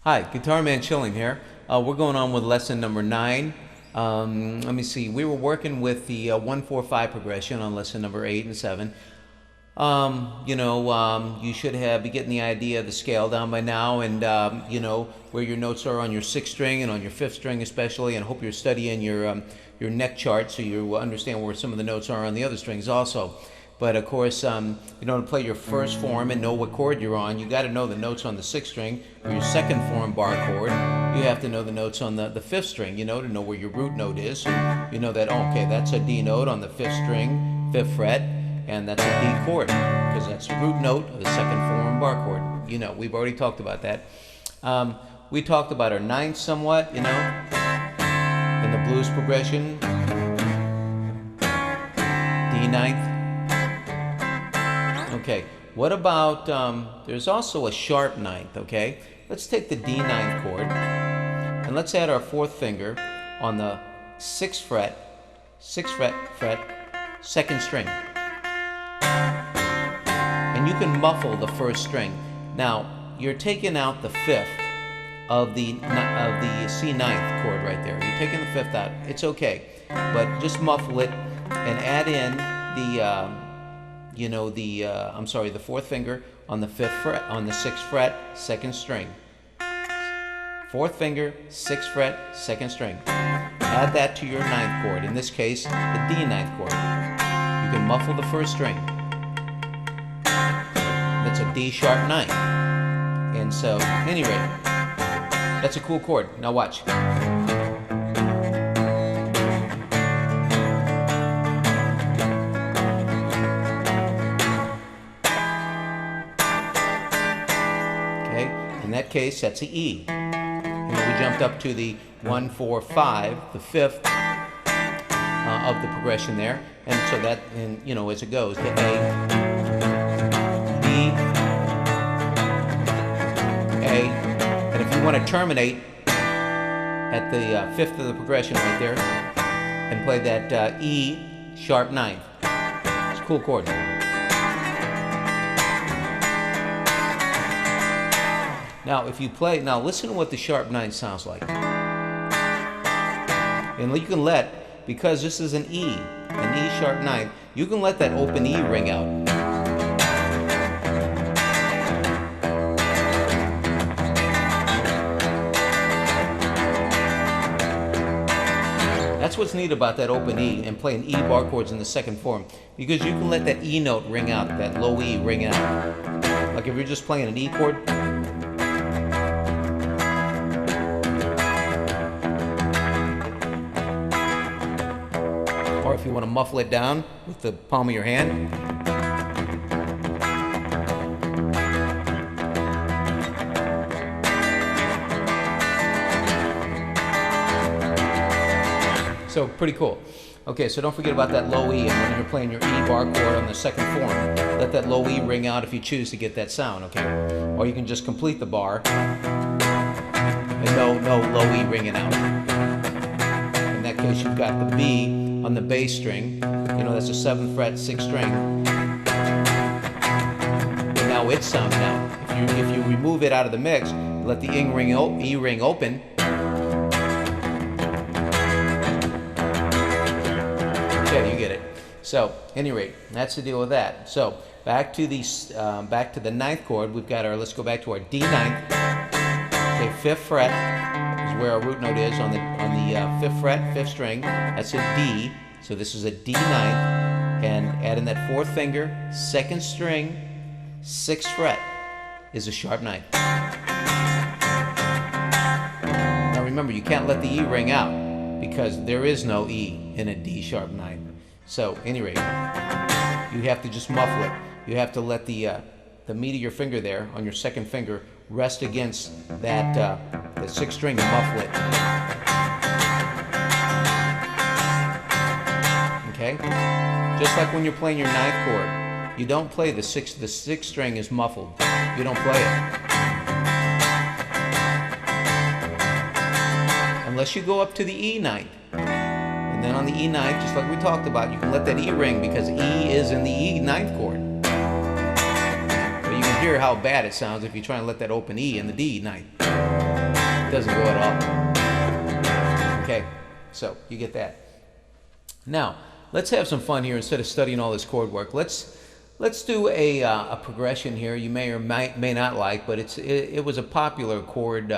Hi, Guitar Man Chilling here. We're going on with lesson number 9. Let me see. We were working with the 1-4-5 progression on lesson number 8 and 7. You should be getting the idea of the scale down by now, and where your notes are on your 6th string and on your 5th string especially, and I hope you're studying your neck chart so you understand where some of the notes are on the other strings also. But of course, to play your first form and know what chord you're on, you got to know the notes on the 6th string. For your second form bar chord, you have to know the notes on the 5th string, to know where your root note is. So you know that, okay, that's a D note on the 5th string, 5th fret, and that's a D chord, because that's the root note of the second form bar chord. We've already talked about that. We talked about our 9th somewhat, in the blues progression. D 9th. Okay, what about, there's also a sharp 9th, okay? Let's take the D 9th chord, and let's add our 4th finger on the 6th fret, 2nd string. And you can muffle the 1st string. Now, you're taking out the 5th of the C 9th chord right there. You're taking the 5th out. It's okay, but just muffle it and add in the 4th finger on the 5th fret, on the 6th fret, 2nd string. 4th finger, 6th fret, 2nd string. Add that to your 9th chord, in this case, the D 9th chord. You can muffle the 1st string. That's a D sharp 9. And so, anyway, that's a cool chord. Now watch. In that case, that's an E. We jumped up to the 1-4-5, the 5th of the progression there, and so that, as it goes, the A, B, A, and if you want to terminate at the 5th of the progression right there, and play that E sharp 9th. It's a cool chord. Now, if you play, now listen to what the sharp 9 sounds like. And you can because this is an E sharp 9, you can let that open E ring out. That's what's neat about that open E and playing E bar chords in the 2nd form, because you can let that E note ring out, that low E ring out. Like if you're just playing an E chord, or if you want to muffle it down with the palm of your hand. So pretty cool. Okay, so don't forget about that low E, and when you're playing your E bar chord on the 2nd form, let that low E ring out if you choose to get that sound, okay? Or you can just complete the bar and no low E ringing out. In that case, you've got the B on the bass string, that's a 7th fret, 6th string. And now it's sounding out. If you remove it out of the mix, let the E ring open. Okay, you get it. So, at any rate, that's the deal with that. So, back to the 9th chord. We've got let's go back to our D 9th. Okay, 5th fret is where our root note is on the 5th fret, 5th string. That's a D. So this is a D 9th, and add in that 4th finger, 2nd string, 6th fret is a sharp 9. Now remember, you can't let the E ring out because there is no E in a D sharp 9. So, anyway, you have to just muffle it. You have to let the meat of your finger there on your 2nd finger rest against that the 6th string and muffle it. Okay? Just like when you're playing your 9th chord, you don't play the 6th string is muffled. You don't play it. Unless you go up to the E 9th. And then on the E 9th, just like we talked about, you can let that E ring because E is in the E 9th chord. But you can hear how bad it sounds if you try and let that open E in the D 9th. doesn't go at all. Okay, so you get that. Now, let's have some fun here instead of studying all this chord work. Let's do a progression here you may or may not like, but it was a popular chord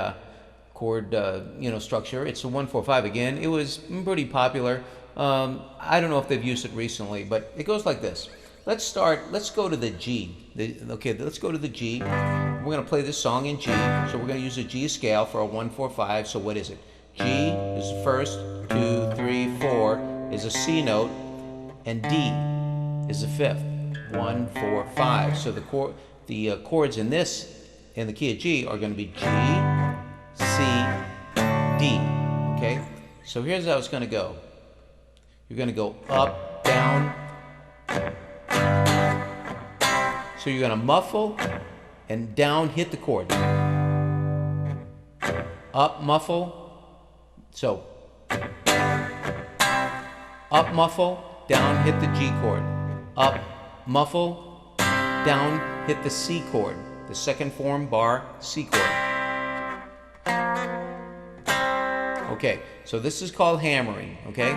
structure. It's a 1-4-5 again. It was pretty popular. I don't know if they've used it recently, but it goes like this. Let's go to the G. Okay, let's go to the G. We're going to play this song in G. So we're going to use a G scale for a 1-4-5. So what is it? G is the first, 2, 3, 4 is a C note, and D is the fifth. 1, 4, 5. So the chords in the key of G are going to be G, C, D. Okay? So here's how it's going to go. You're going to go up, down. So you're going to muffle and down hit the chord. Up, muffle. So up, muffle, down hit the G chord. Up, muffle, down hit the C chord. The second form bar C chord. Okay, so this is called hammering, okay?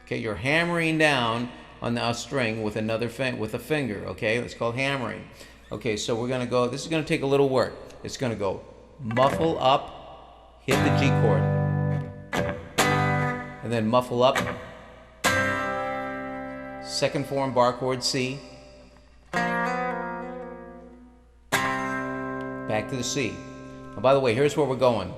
Okay, you're hammering down on the string with a finger, okay? That's called hammering. Okay, so we're gonna go, this is gonna take a little work. It's gonna go muffle up, hit the G chord. And then muffle up, second form bar chord C. Back to the C. And by the way, here's where we're going.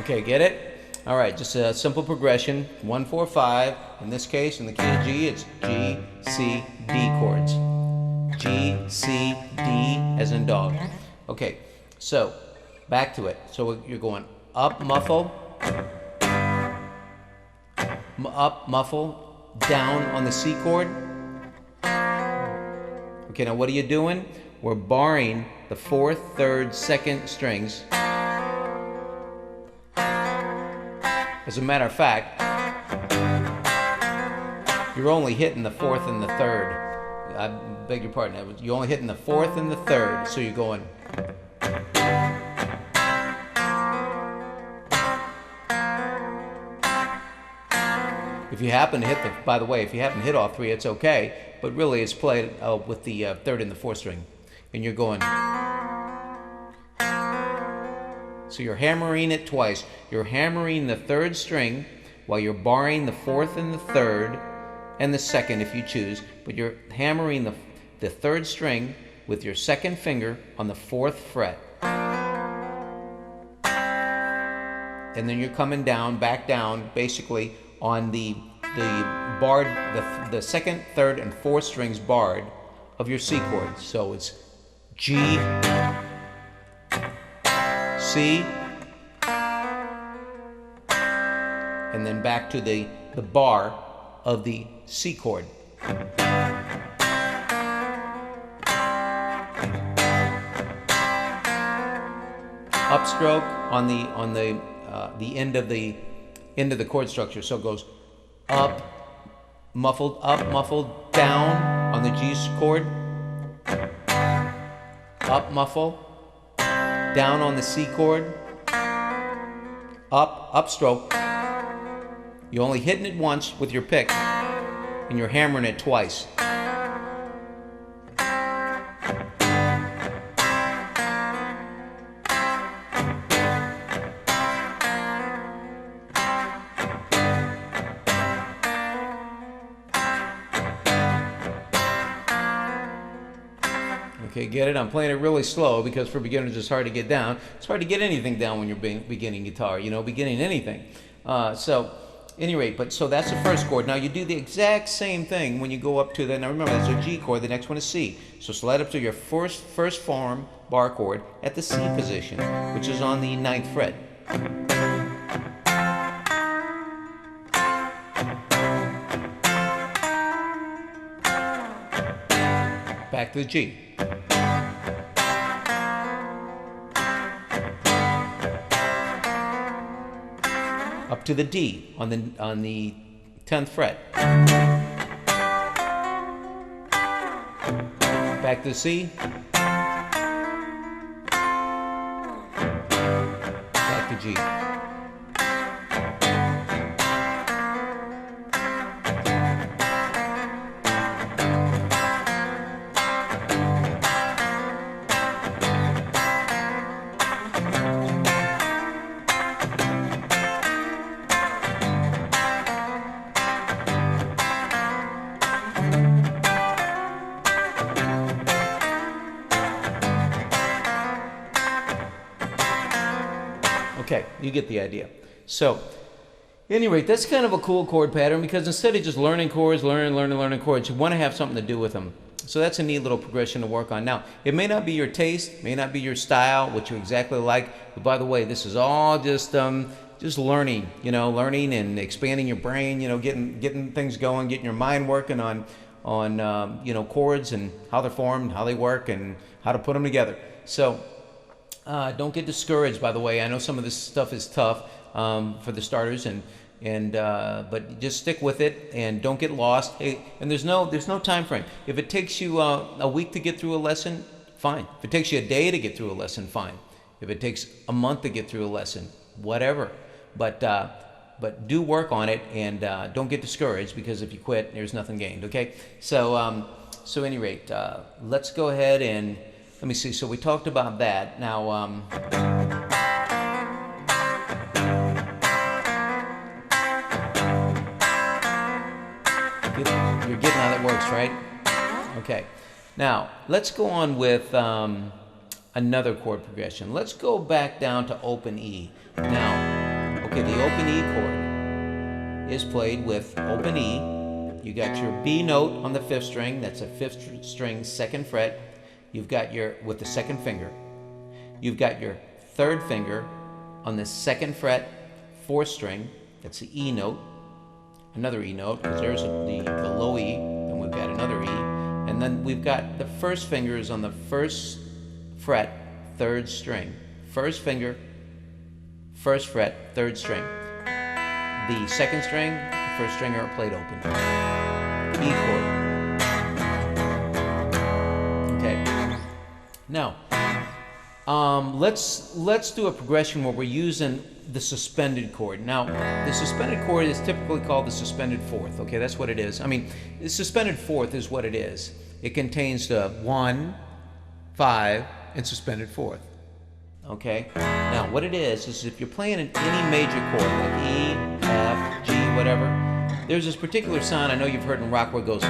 Okay, get it? All right, just a simple progression, 1-4-5. In this case, in the key of G, it's G, C, D chords. G, C, D, as in dog. Okay, so back to it. So you're going up, muffle, up, muffle, down on the C chord. Okay, now what are you doing? We're barring the 4th, 3rd, 2nd strings. As a matter of fact, you're only hitting the 4th and the 3rd. I beg your pardon. You're only hitting the 4th and the 3rd, so you're going. If you happen to hit by the way, if you happen to hit all 3, it's okay. But really, it's played with the 3rd and the 4th string, and you're going. So you're hammering it twice. You're hammering the 3rd string while you're barring the 4th and the 3rd and the 2nd if you choose, but you're hammering the 3rd string with your 2nd finger on the 4th fret. And then you're coming down, back down, basically on the barred, the 2nd, 3rd, and 4th strings barred of your C chords. So it's G, C, and then back to the bar of the C chord. Upstroke on the end of the chord structure. So it goes up, muffled, down on the G chord. Up, muffle, down on the C chord, upstroke. You're only hitting it once with your pick, and you're hammering it twice. Okay, get it? I'm playing it really slow because for beginners it's hard to get down. It's hard to get anything down when you're beginning guitar, beginning anything. So, any rate, so that's the first chord. Now you do the exact same thing when you go up to now remember that's a G chord, the next one is C. So slide up to your first form bar chord at the C position, which is on the 9th fret. Back to the G. Up to the D on the 10th fret. Back to C. Back to G. Okay, you get the idea. So, at any rate, that's kind of a cool chord pattern because instead of just learning chords, learning chords, you want to have something to do with them. So that's a neat little progression to work on. Now, it may not be your taste, may not be your style, what you exactly like, but by the way, this is all just learning, learning and expanding your brain, getting things going, getting your mind working on chords and how they're formed, how they work, and how to put them together. So, don't get discouraged, by the way. I know some of this stuff is tough for the starters, but just stick with it and don't get lost. Hey, and there's no time frame. If it takes you a week to get through a lesson, fine. If it takes you a day to get through a lesson, fine. If it takes a month to get through a lesson, whatever. But do work on it and don't get discouraged because if you quit, there's nothing gained. Okay. So at any rate, let's go ahead and. Let me see, so we talked about that. Now, you're getting how that works, right? Okay. Now, let's go on with another chord progression. Let's go back down to open E. Now, okay, the open E chord is played with open E. You got your B note on the 5th string. That's a 5th string, 2nd fret. You've got with the 2nd finger. You've got your 3rd finger on the 2nd fret, 4th string. That's the E note. Another E note, because there's the low E. Then we've got another E. And then we've got the 1st finger is on the 1st fret, 3rd string. 1st finger, 1st fret, 3rd string. The 2nd string, the 1st string are played open. E chord. Now, let's do a progression where we're using the suspended chord. Now, the suspended chord is typically called the suspended 4th. Okay, that's what it is. I mean, the suspended 4th is what it is. It contains the 1, 5, and suspended 4th. Okay. Now, what it is if you're playing in any major chord like E, F, G, whatever, there's this particular sound I know you've heard in rock where it goes.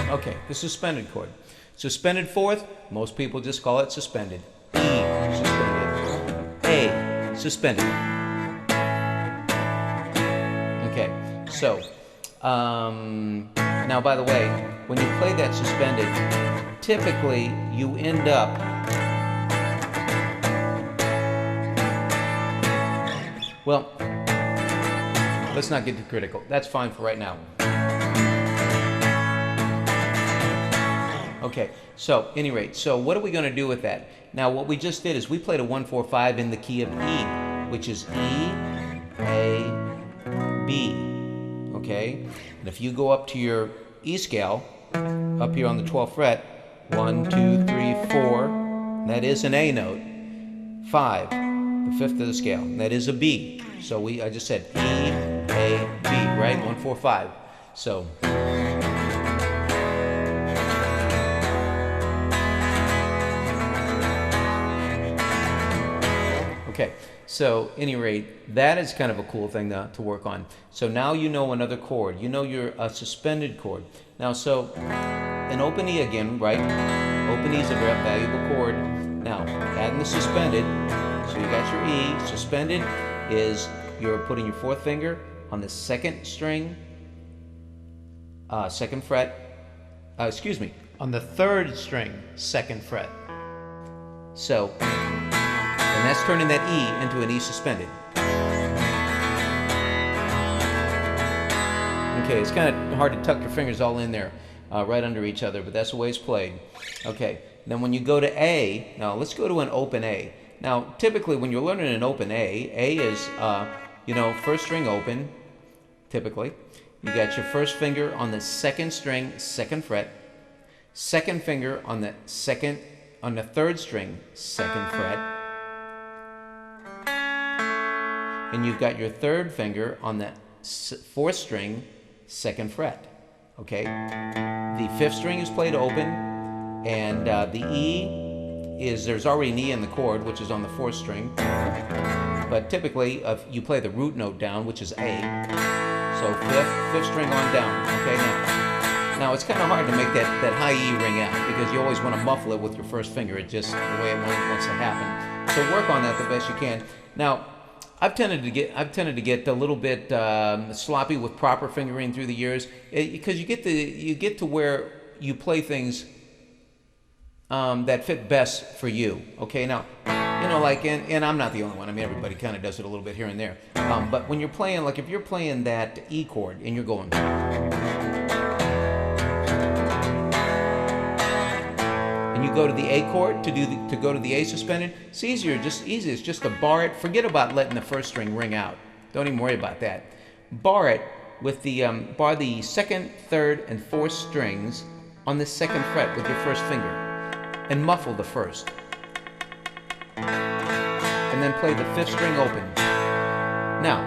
Okay, the suspended chord. Suspended 4th, most people just call it suspended. E, suspended. A, suspended. Okay, so, now by the way, when you play that suspended, typically you end up well, let's not get too critical. That's fine for right now. Okay, so any rate, so what are we going to do with that? Now what we just did is we played a 1-4-5 in the key of E, which is E, A, B, okay? And if you go up to your E scale, up here on the 12th fret, 1, 2, 3, 4, that is an A note. 5, the 5th of the scale, that is a B. So I just said E, A, B, right? 1, 4, 5. So. Okay, so any rate, that is kind of a cool thing to work on. So now you know another chord. You know your suspended chord. Now, so an open E again, right? Open E is a very valuable chord. Now, adding the suspended, so you got your E. Suspended is you're putting your fourth finger on the second string, second fret, on the third string, second fret. So, and that's turning that E into an E suspended. Okay, it's kind of hard to tuck your fingers all in there, right under each other, but that's the way it's played. Okay, then when you go to A, now let's go to an open A. Now, typically when you're learning an open A is, first string open, typically. You got your first finger on the second string, second fret, second finger on the third string, second fret, and you've got your third finger on the fourth string, second fret. Okay, the fifth string is played open, and the E is, there's already an E in the chord, which is on the fourth string, but typically you play the root note down, which is A. So fifth string on down. Okay, now it's kind of hard to make that high E ring out because you always want to muffle it with your first finger. It's just the way it wants to happen. So work on that the best you can. Now, I've tended to get a little bit sloppy with proper fingering through the years because you get to where you play things that fit best for you. Okay, now. And I'm not the only one. I mean, everybody kind of does it a little bit here and there. But when you're playing, like if you're playing that E chord and you're going, and you go to the A chord to go to the A suspended, it's easier. It's just to bar it. Forget about letting the first string ring out. Don't even worry about that. Bar it with the bar the second, third, and fourth strings on the second fret with your first finger, and muffle the first. And then play the fifth string open. Now,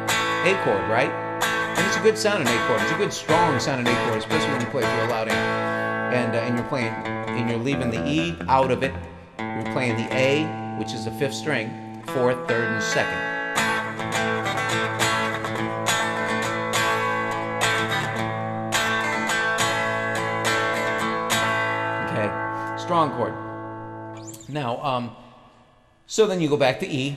A chord, right? And it's a good sound in A chord. It's a good strong sound in A chord, especially when you play through a loud A. And you're playing, and you're leaving the E out of it. You're playing the A, which is the fifth string, fourth, third, and second. Okay, strong chord. Now, so then you go back to E.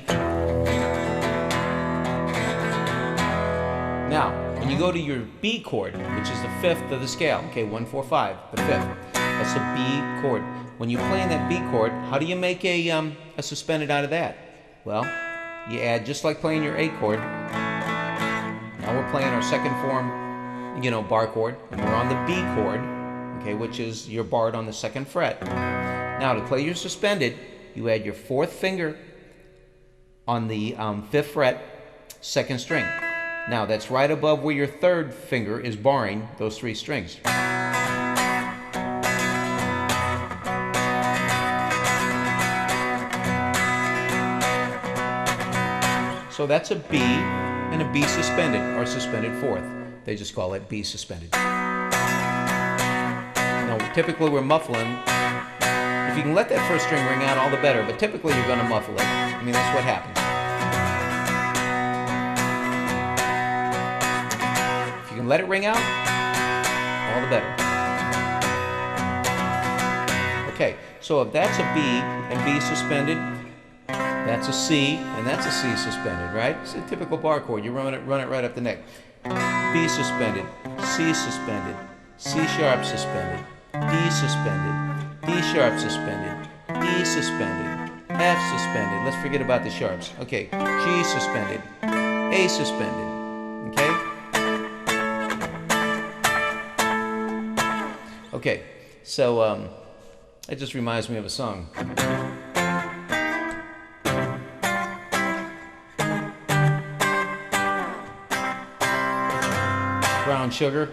Now, when you go to your B chord, which is the fifth of the scale, okay, 1, 4, 5, the fifth, that's a B chord. When you play in that B chord, how do you make a suspended out of that? Well, you add, just like playing your A chord. Now we're playing our second form, bar chord, and we're on the B chord, okay, which is you're barred on the second fret. Now to play your suspended, you add your fourth finger on the fifth fret, second string. Now that's right above where your third finger is barring those three strings. So that's a B and a B suspended, or suspended fourth. They just call it B suspended. Now typically we're muffling. If you can let that first string ring out, all the better, but typically you're going to muffle it. I mean, that's what happens. If you can let it ring out, all the better. Okay, so if that's a B and B suspended, that's a C and that's a C suspended, right? It's a typical bar chord. You run it right up the neck. B suspended, C suspended, C sharp suspended, D suspended, D sharp suspended, E suspended, F suspended. Let's forget about the sharps. Okay, G suspended, A suspended. Okay? Okay, so it just reminds me of a song. Brown Sugar.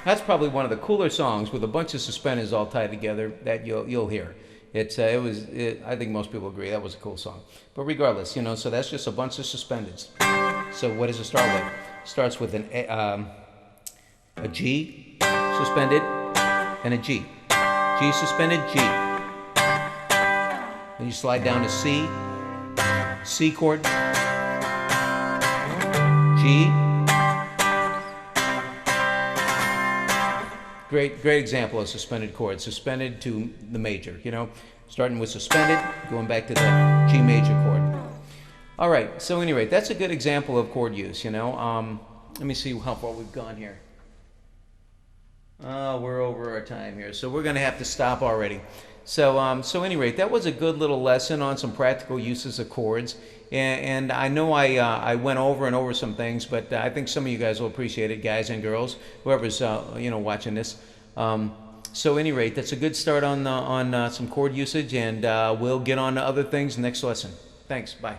That's probably one of the cooler songs with a bunch of suspenders all tied together that you'll hear. I think most people agree that was a cool song. But regardless, so that's just a bunch of suspendeds. So what does it start with? starts with a G suspended and a G. G suspended, G. Then you slide down to C, C chord, G. Great example of suspended chord. Suspended to the major, you know, starting with suspended, going back to the G major chord. All right, so anyway, that's a good example of chord use, you know. Let me see how far we've gone here. We're over our time here, so we're going to have to stop already. So, so anyway, that was a good little lesson on some practical uses of chords. And I know I went over and over some things, but I think some of you guys will appreciate it, guys and girls, whoever's you know, watching this. So, at any rate, that's a good start on some chord usage, and we'll get on to other things next lesson. Thanks. Bye.